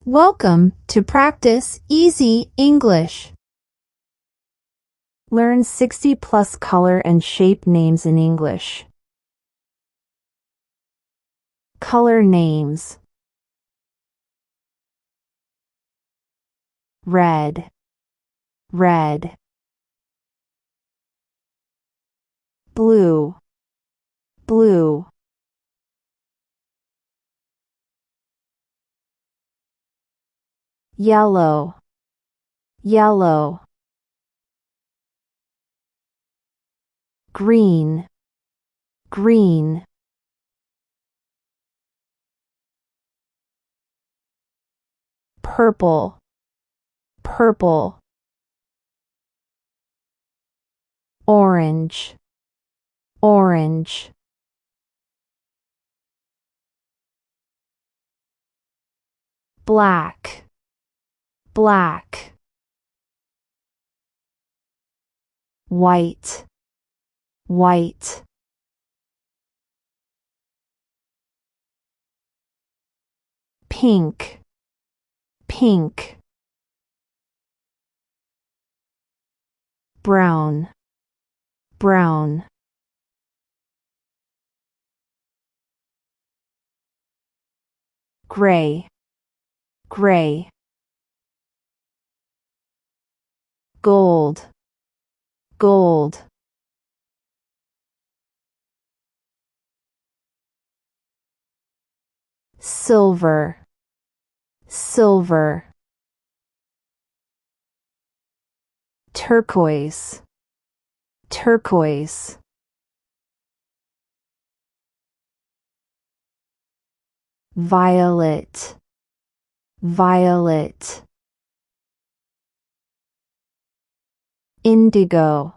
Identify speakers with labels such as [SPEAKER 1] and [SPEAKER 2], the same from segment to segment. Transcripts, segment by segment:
[SPEAKER 1] Welcome to Practice Easy English. Learn 60 plus color and shape names in English. Color names: red, red. Blue, blue. Yellow, yellow. Green, green. Purple, purple. Orange, orange. Black, black. White, white. Pink, pink. Brown, brown. Gray, gray. Gold, gold. Silver, silver. Turquoise, turquoise. Violet, violet. Indigo,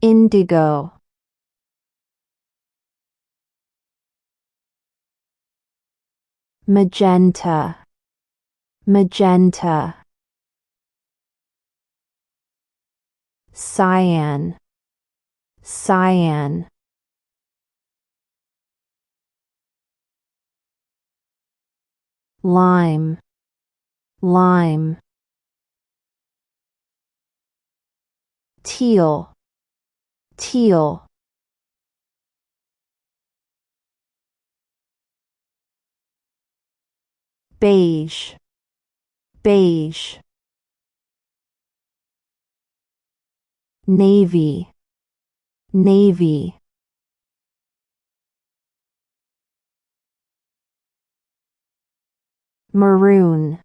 [SPEAKER 1] indigo. Magenta, magenta. Cyan, cyan. Lime, lime. Teal, teal. Beige, beige. Navy, navy. Maroon,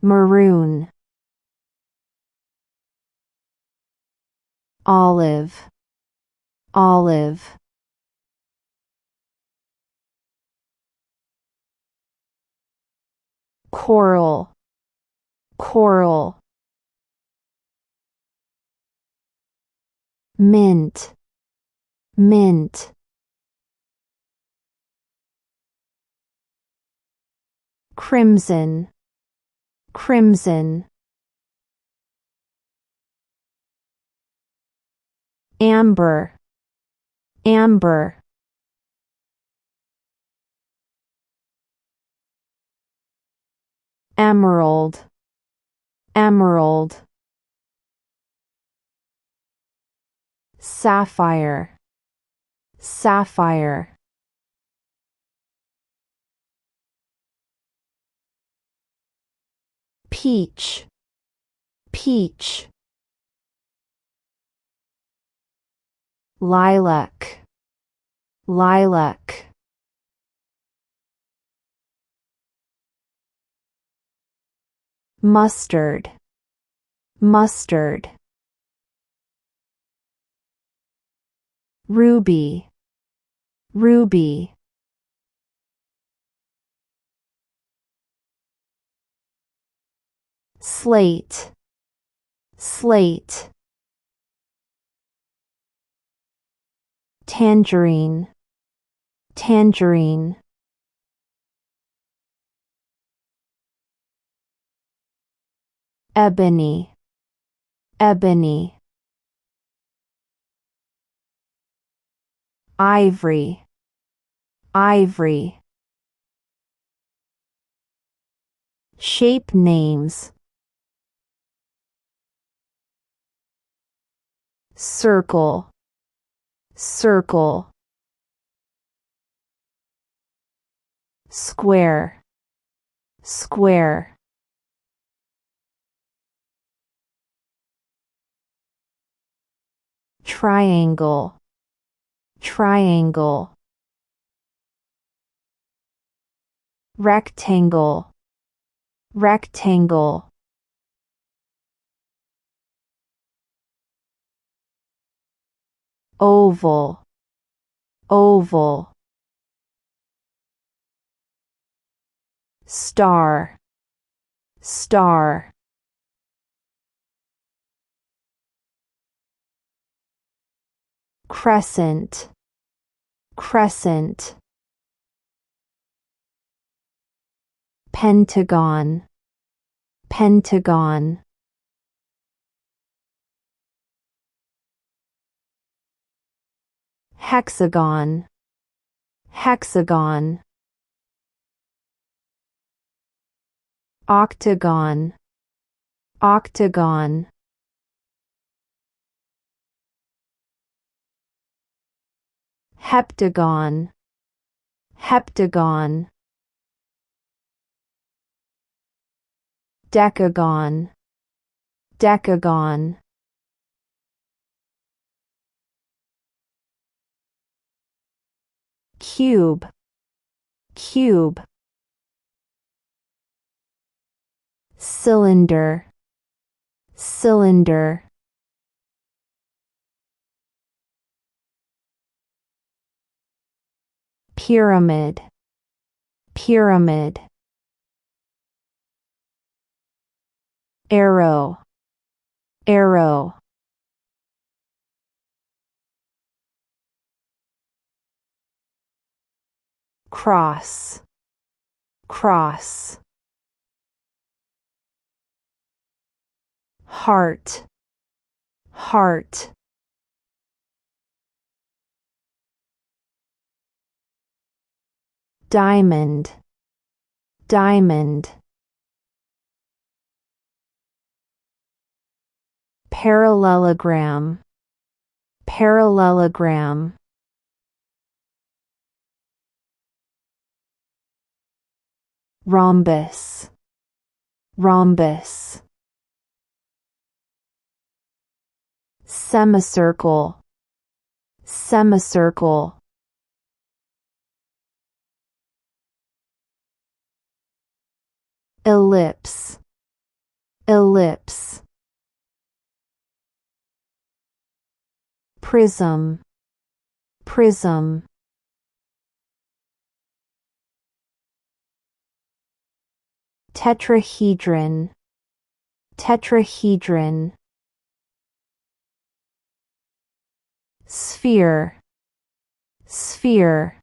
[SPEAKER 1] maroon. Olive, olive. Coral, coral. Mint, mint. Crimson, crimson. Amber, amber. Emerald, emerald. Sapphire, sapphire. Peach, peach. Lilac, lilac. Mustard, mustard. Ruby, ruby. Slate, slate. Tangerine, tangerine. Ebony, ebony. Ivory, ivory. Shape names. Circle, circle. Square, square. Triangle, triangle. Rectangle, rectangle. Oval, oval. Star, star. Crescent, crescent. Pentagon, pentagon. Hexagon, hexagon. Octagon, octagon. Heptagon, heptagon. Decagon, decagon. Cube, cube. Cylinder, cylinder. Pyramid, pyramid. Arrow, arrow. Cross, cross. Heart, heart. Diamond, diamond. Parallelogram, parallelogram. Rhombus, rhombus. Semicircle, semicircle. Ellipse, ellipse. Prism, prism. Tetrahedron, tetrahedron. Sphere, sphere.